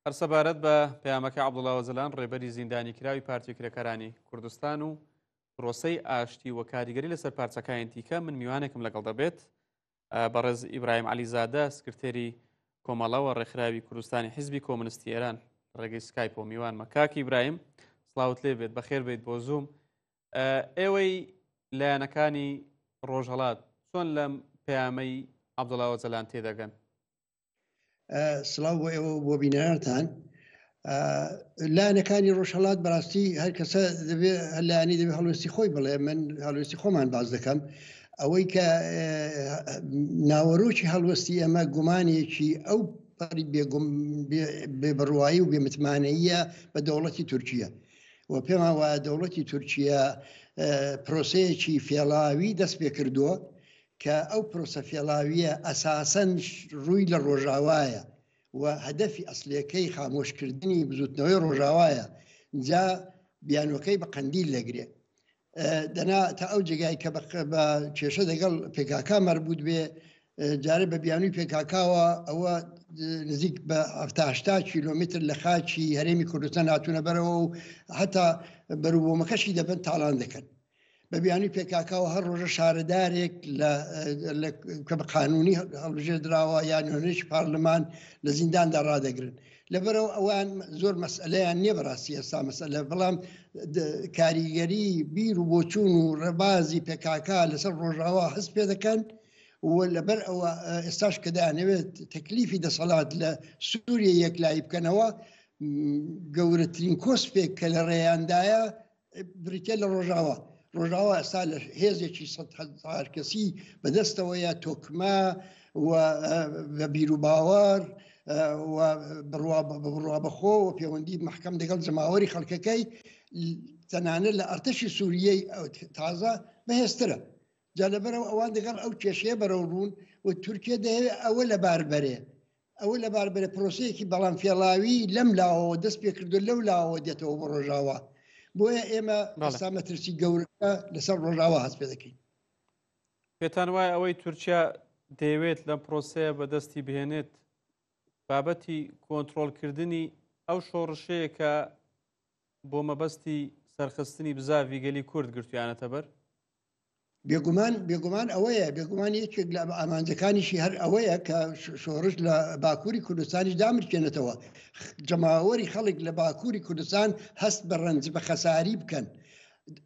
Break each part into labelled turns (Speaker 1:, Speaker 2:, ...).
Speaker 1: هەرسەبارەت بە پەیامەکە عەبدوڵڵا ئۆزەلان ڕێبەری زیندانی کراوی پارتی کرێکەکانی کوردستان و پرۆسەی ئاشتی و کاریگەری لەسەر پارچەکانی دیکە من میوانێکم لەگەڵ دەبێت بەڕێز ئیبراهیم عەلیزادە سکرتێری کۆمەڵەوە ڕێکخراوی کوردستانی حیزبی کۆمونستی ئێران ڕێگەی سکایپۆ میوانمە. کاکی ئیبراهیم سڵاوت لێ بێت، بەخێر بێت بۆ زووم. ئێوەی لایەنەکانی ڕۆژهەڵات چۆن لەم پەیامەی عەبدوڵڵا ئۆزەلان تێدەگەن؟
Speaker 2: سڵاو بۆ ئێوە بۆ بینەرانتان. لایەنەکانی ڕۆژهەڵات بەڕاستی هەر کەسە دەبێت لایەنی دەبێت هەڵوێستی خۆی بڵێ. من هەڵوێستی خۆمان باز دەکەم. ئەوەی کە ناوەڕۆکی هەڵوەستی ئەمە گومانێکی ئەو بێبڕوایی و بێمتمانەیە بە دەوڵەتی تورکیە و پێمان وایە دەوڵەتی تورکیە پرۆسەیەکی فێڵاوی دەست پێ کردووە کە ئەو پرۆسە فێڵاویە ئەساسەن ڕووی لە ڕۆژاوایە و هەدەفی ئەسلەکەی خامۆشکردنی بزوتنەوەی ڕۆژاوایە. جا بیانوەکەی بە قەندیل لەگرێ دەنا تا ئەو جێگای کە بە کێشە دەگەڵ پێکاکا مربوط بێ. جارە بە بیانووی پێکاکاوە ئەوە نزیک بە 80 کیلۆمتر لە خاچی هەرێمی کوردستان هاتوونە بەرەوە و هەتا بەروبوومەکەشی دەبن تاڵان دەکەن. بە بیانووی پێکاکاوە هەر ڕۆژە شارەدارێک کە بە قانونی هەڵبژێر دراوە یان نوێنەرێکی پارلەمان لە زینداندا ڕادەگرن. لەبەرەوە ئەوان زۆر مەسئلەیان نییە بەڕاستی ئێستا مەسئلە، بەڵام کاریگەری بیر و بۆچوون و ڕێبازی پێکاکا لەسەر ڕۆژاوا هەست پێ دەکەن و لەبەر ئەوە ئێستاش کە دەیانەوێت تەکلیفی دەسەڵات لە سووریە یەکلایی بکەنەوە، گەورەترین کۆسپێک کە لە ڕێیاندایە بریتە لە ڕۆژاوا. ڕۆژاوا ئێستا لە هێزێکی 100 کەسی بەدەستەوەیە تۆکمە و بە بیر و باوەڕ و بڕوا بەخۆ و پەیوەندی محکەم دەگەڵ جەماوەری خەڵکەکەی تەنانەت لە ئەرتەشی سووریەی تازە بەهێزترە. جا لەبەرەوە ئەوان دەگەڵ ئەو کێشەیە بەرەو ڕوون و تورکیا دەیەوێت ئەوە لە باربەرێ پرۆسەیەکی بەڵام فێڵاوی لەم لاوەوە دەست پێ کردو لەو لاوەوە دێتەوە بە ڕۆژاوا. بۆیە ئێمە ئێستا مەترسی گەورەکە لەسەر ڕۆژاوا هەست پێ دەکەین.
Speaker 1: پێتان وایە ئەوەی تورکیا دەیەوێت لەم پرۆسەیە بەدەستی بهێنێت بابەتی کۆنتڕۆڵکردنی ئەو شۆڕشەیە کە بۆ مەبەستی سەرخستنی بزاوی گەلی کورد گرتویانەتە بەر؟
Speaker 2: بێگومان ئەوەیە، بێگومان یەکێک لە ئامانجەکانیشی هەر ئەوەیە کە شۆڕش لە باکووری کوردستانیش دامرکێنێتەوە. جەماوەری خەڵک لە باکووری کوردستان هەست بە ڕەنج بە خەساری بکەن.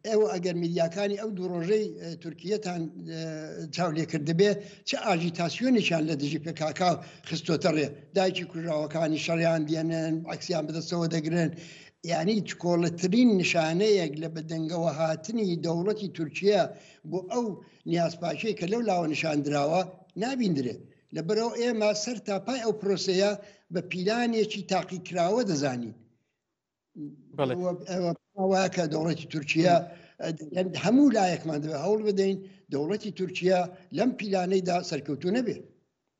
Speaker 2: ئێوە ئەگەر میدیاکانی ئەو دوو ڕۆژەی تورکیەتان چاو لێکردبێ چه ئاژیتاسیۆنێکیان لە دژی پێکاکا خستۆتە ڕێ، دایکی کوژاوەکانی شەڕیان دێنن، عەکسیان بەدەستەوە دەگرن. یعنی کۆڵەترین نیشانەیەک لە بەدەنگەوە هاتنی دەوڵەتی تورکیا بۆ ئەو نیازپاشەی کە لەو لاوە نیشاندراوە نابیندرێت. لەبەرەوە ئێمە سەر تاپای ئەو پرۆسەیە بە پیلانێکی تاقیکراوە دەزانین. وایە کە دەوڵەتی تورکیا هەموو لایەکمان دەبێت هەوڵ بدەین دەوڵەتی تورکیا لەم پیلانەیدا سەرکەوتوو نەبێت.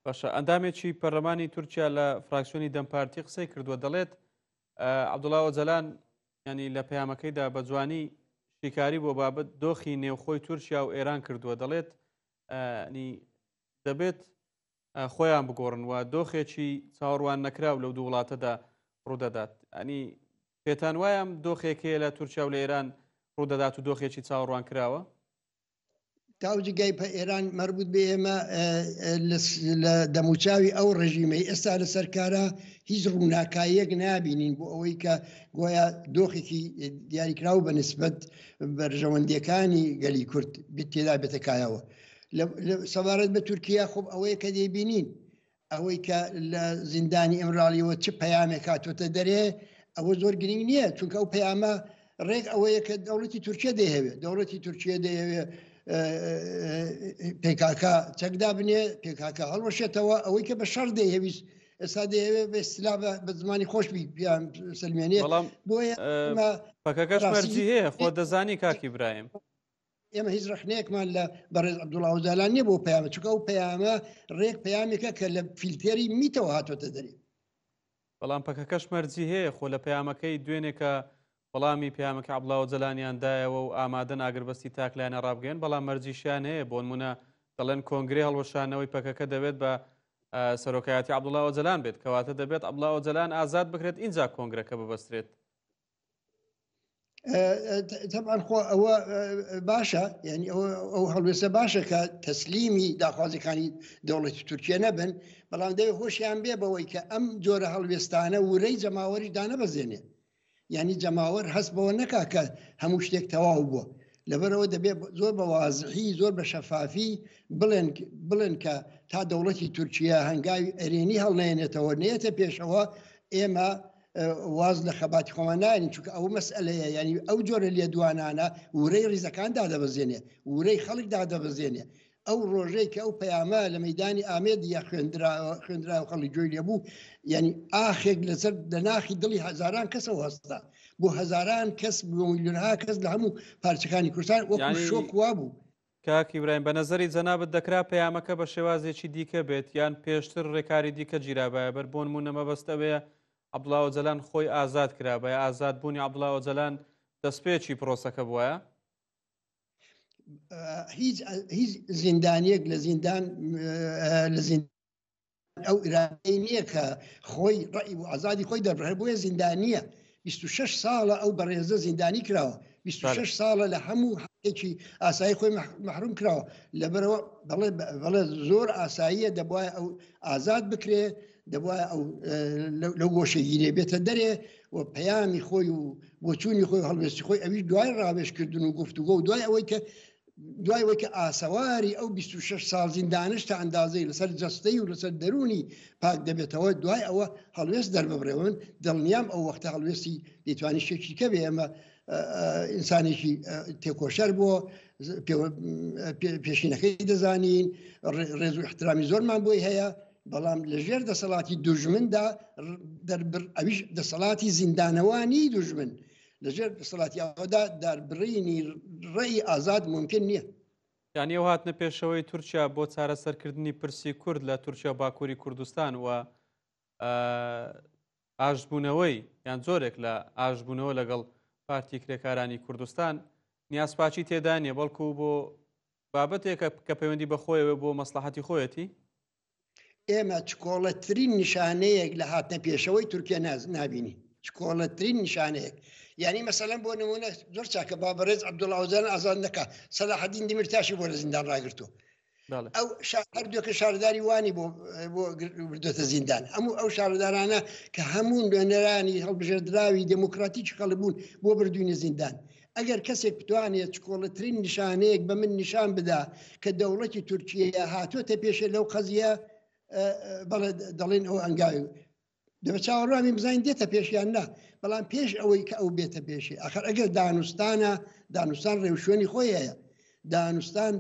Speaker 1: باشە، ئەندامێکی پەرلەمانی تورکیا لە فراکسیۆنی دەمپارتی قسەی کردووە، دەڵێت عەبدوڵڵا ئۆزەلان ینی لە پەیامەکەیدا بە جوانی شیکاری بۆ بابەت دۆخی نێوخۆی تورکیا و ئێران کردووە. دەڵێت دەبێت خۆیان بگۆڕن و دۆخێکی چاوەڕوان نەکراو لەو دوو وڵاتەدا ڕوودەدات. ئەنی پێتان وایە دۆخێکەیە لە تورکیا و لە ئێران ڕوودەدات و دۆخێکی چاوەڕوان کراوە؟
Speaker 2: تاوجگای پە ئێران مربوط بە ئێمە لە دەموچاوی ئەو ڕژیمەی ئێستا لە سەرکارە هیچ ڕووناکاییەک نابینین بۆ ئەوەی کە گویا دۆخێکی دیاریکراو بە نسبەت بەرژەوەندیەکانی گەلی کورد تێدا بێتەکایەوە. سەبارەت بە تورکیا خۆب ئەوەیە کە دەیبینین ئەوەی کە لە زیندانی ئەمرالیەوە چ پەیامێک هاتوۆتە دەرێ ئەوە زۆر گرنگ نییە، چونکە ئەو پەیامە ڕێک ئەوەیە کە دەوڵەتی تورکیا دەیەوێت دەیەوێت پێکاکا چەکدا بنێ، پێکاکا هەڵوەشێتەوە، ئەوەی کە بە شەڕ دەیەویست ئێستا دەیەوێت بە ئیسلا بە زمانی خۆشبی پیان سلمێنێ.
Speaker 1: بۆیە پەکەکەش مەرجی هەیە، خۆ دەزانی کاکی ئیبراهیم.
Speaker 2: ئێمە هیچ ڕخنەیەکمان لە بەڕێز عەبدوڵڵا ئۆزەلان نییە بۆ پەیامە، چونکە ئەو پەیامە ڕێک پەیامێکە کە لە فیلتێری میتەوە هاتوۆتە دەرێ.
Speaker 1: بەڵام پەکەکەش مەرجی هەیە، خۆ لە پەیامەکەی دوێنێکە وەڵامی پەیامەکە عەبدوڵڵا ئۆزەلانیاندایەوە و ئامادەن ئاگربەستی تاکلایەنە ڕابگەن، بەڵام مەرجیشیان هەیە. بۆ نمونە دەڵێن کۆنگرێ هەڵوەشانەوەی پەکەکە دەوێت بە سەرۆکایەتی عەبدوڵڵا ئۆجەلان بێت کەواتە دەبێت عەبدوڵڵا ئۆجەلان ئازاد بکرێت اینجا کۆنگرەکە ببەسترێت.
Speaker 2: طبعا خۆ ئەوە باشە ینی ئەو هەڵوێستە باشە کە تەسلیمی داخوازەکانی دەوڵەتی تورکیا نەبن، بەڵام دەوێت هۆشیان بێ بەوەی کە ئەم جۆرە هەڵوێستانە ورەی جەماوەری دانەبەزێنێ، ینی جەماوەر هەست بەوە نەکا کە هەموو شتێک تەواو بووە، لەبەرەوە دەبێت زۆر بە وازحی زۆر بە شەفافی بڵێن کە تا دەوڵەتی تورکیا هەنگاوی ئەرێنی هەڵنێنێتەوە نێتە پێشەوە ئێمە واز لە خەباتی خۆمان ناین، چونکە ئەو مەسئلەیە ینی ئەو جۆرە لێدوانانە ورەی ڕیزەکان دادەبەزێنێ، ورەی خەڵک دادەبەزێنێ. ئەو ڕۆژەی کە ئەو پەیامە لە مەیدانی ئامێدیا خوێندرا و خەڵی جوێی لێبوو، ینی ئاخێک لەسەر لە ناخی دڵی هەزاران کەسەوە هەستا بۆ هەزاران کەس بۆ میلیۆنها کەس لە هەموو پارچەکانی کوردستان وەکو شۆک وا بوو.
Speaker 1: کاکی برایم بە نەزەری جەنابەت دەکرا پەیامەکە بە شێوازێکی دیکە بێت یان پێشتر ڕێکاری دیکە گیرابایە بەر بۆ نمونە مەبەستەوەیە عەبدوڵڵا ئۆجەلان خۆی ئازاد کرابایە، ئازادبوونی عەبدوڵڵا ئۆجەلان دەستپێکی پرۆسەکە بووە؟
Speaker 2: هیچ زیندانیەک لە زیندان ئەو ئیرانی نییە کە خۆی ڕێی و ئازادی خۆی دەبڕێ بۆیە زیندانیە. 26 ساڵە ئەو بەڕێزە زیندانی کراوە، 26 ساڵە لە هەموو حقێکی ئاسایی خۆی مەحروم کراوە، لەبەرەوە بەڵێ زۆر ئاساییە دەبواە ئەو ئازاد بکرێ، دەبواە ئەو لەو گۆشەگیرێ بێتە دەرێ و پەیامی خۆی و بۆچوونی خۆی هەڵوێستی خۆی ئەویش دوای ڕاوێشکردن و گفتوگۆ و دوای ئەوەی کە ئاسەواری ئەو 26 ساڵ زیندانش تا ئەندازەی لەسەر جەستەی و لەسەر دەرونی پاک دەبێتەوە، دوای ئەوە هەڵوێست دەرببڕێون دڵنیام ئەو وەختە هەڵوێستی دەیتوانی شێکی کە بێ. ئەمە ئینسانێکی تێکۆشەر بووە، پێشینەکەی دەزانین، ڕێز و احترامی زۆرمان بۆی هەیە، بەڵام لەژێر دەسەڵاتی دوژمندا ئەویش دەسەڵاتی زیندانەوانی دوژمن لەژێر دەسەڵاتی ئەوەدا داربڕینی ڕێی ئازاد ممکن نییە.
Speaker 1: یانی ئەو هاتنە پێشەوەی تورکیا بۆ چارەسەرکردنی پرسی کورد لە تورکیا باکووری کوردستان و ئاشبوونەوەی یان زۆرێک لە ئاشبوونەوە لەگەڵ پارتی کرێکارانی کوردستان نیازپاچی تێدا نیە، بەڵکو بۆ بابەتێکە کە پەیوەندی بەخۆیەوە بۆ مەسلحەتی خۆیەتی.
Speaker 2: ئێمە چکۆڵەترین نیشانەیەک لە هاتنە پێشەوەی تورکیا نابینی، چکۆڵەترین نیشانەیەک. یعنی مەسەلەن بۆ نمونە زۆر چاکە بابەڕێز عەبدوڵڵا ئۆجەلان ئازاد نەکا، سەلاحەدین دیمیرتاشی بۆ لە زیندان ڕاگرتووە، ئەو هەردووکە شارداری وانی بۆ بردوێتە زیندان. هەموو ئەو شاردارانە کە هەموو نوێنەرانی هەڵبژێردراوی دموکراتیکی خەڵبوون بۆ بردوینە زیندان. ئەگەر کەسێک بتوانێت چکۆڵەترین نیشانەیەک بە من نیشان بدا کە دەوڵەتی تورکیا هاتوۆتە پێشە لەو قەزیە، بەڵێ دەڵێن ئەو ئەنگاوی دەبێت چاوەڕوامی بزانین دێتە پێشیان نا، بەڵام پێش ئەوەی کە ئەو بێتە پێشی ئاخر ئەگەر دانوستان ڕێوشێنی خۆی هەیە، دانوستان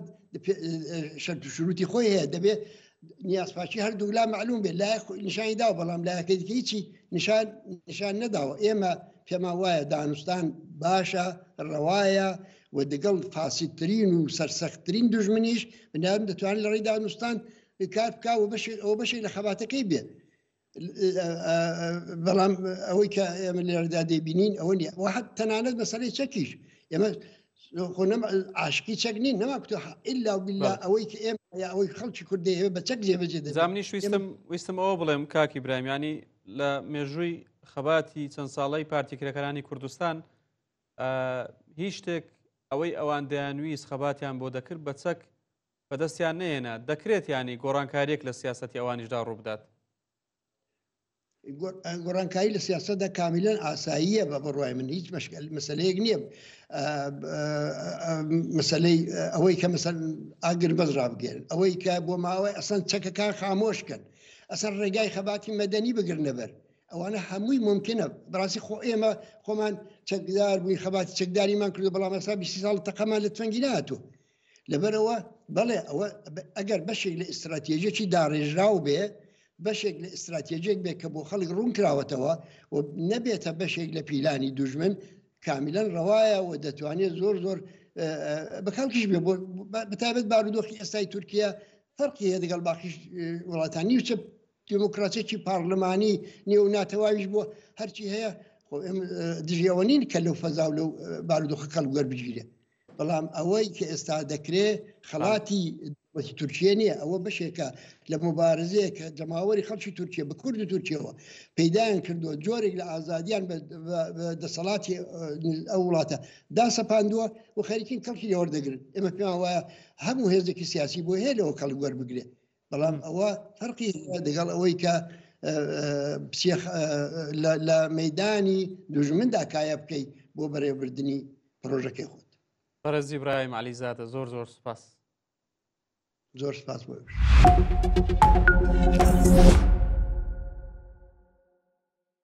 Speaker 2: شەرت و شروتی خۆی هەیە، دەبێت نیازپاچی هەردوو لا معلوم بێت، لای نیشانی داوە، بەڵام لایەکەی دیکە هیچی نیشان نەداوە. ئێمە پێمان وایە دانوستان باشە، ڕەوایە و دەگەڵ فاسیدترین و سەرسەختترین دوژمنیش بنیادم دەتوانێت لە ڕێی دانوستان کار بکا و ئەوە بەشێک لە خەباتەکەی بێت. بەڵام ئەوەی کە ئێمە لێرەدا دەبینین ئەوە نیە. وحد تەنانەت مەسەلەی چەکیش ئێمە عاشقی چەک نین، نەماکتۆ ئیلا بالله ئەوەی کە ئێمە ئەوەی خەڵکی کوردی هەیە بە چەک جێبەجێ دەبێت.
Speaker 1: زامنیش ویستم ئەوە بڵێم کاکی برایمیانی لە مێژووی خەباتی چەند ساڵەی پارتی کرێکارانی کوردستان هیچ شتێک ئەوەی ئەوان دەیانویست خەباتیان بۆ دەکرد بە چەک بەدەستیان نێنا، دەکرێت ینی گۆڕانکاریەک لە سیاسەتی ئەوانیشدا ڕوو بدات.
Speaker 2: گۆڕانکاری لە سیاسەتدا کامیلەن ئاساییە بە بڕوای من، هیچ مەسەلەیەک نییە. مەسەلەی ئەوەی کە مەسەل ئاگر بەزرا بگێرن، ئەوەی کە بۆ ماوەی ئەسەن چەکەکان خامۆشکن، ئەسەن ڕێگای خەباتی مەدەنی بگرنەبەر، ئەوانە هەمووی ممکنە. بەڕاستی خۆ ئێمە خۆمان چەکدار بووین، خەباتی چەکداریمان کردو، بەڵام ئێستا 20 ساڵ تەقەمان لە تفەنگی نهاتووە. لەبەرەوە بەڵێ ئەوە ئەگەر بەشێک لە ئستراتێژیەکی داڕێژراو بێ، بەشێک لە ئستراتێژێک بێت کە بۆ خەڵک ڕوون کراوەتەوە و نەبێتە بەشێک لە پیلانی دوژمن، کامیلەن ڕەوایە و دەتوانێت زۆر بەکەڵکیش بێ. بەتابەت بارودۆخی ئێستای تورکیا فەرقی هەیە لەگەڵ باقی وڵاتانی، وچە دیموکراسیێکی پارلەمانی نیە و ناتەواویش بۆ هەرچی هەیە. دژی ئەوە نین کە لەو فەزا و لەو بارودۆخە کەڵ وەربگیرێ. بەڵام ئەوەی کە ئێستا دەکرێت خەڵاتی تورکیە نییە ئەوە بەشێکە لە مبارزەیە کە جەماوەری خەڵکی تورکیە بە کورد و تورکیەوە پەیدایان کردووە جۆرێک لە ئازادیان بە دەسەڵاتی ئەو وڵاتە داسەپاندووە و خەریکین کەڵکی لێوەردەگرن ئێمە پێیان وایە هەموو هێزێکی سیاسی بۆ هەیە لەوە کەڵک وەربگرێت بەڵام ئەوە فەرقی لەگەڵ ئەوەی کە لە مەیدانی دوژمندا کایە بکەیت بۆ بەڕێوەبردننی پرۆژەکەی خۆت.
Speaker 1: بەرز ئیبراهیم عەلیزادە زۆر زۆر سوپاس.
Speaker 2: زۆر سپاس بۆ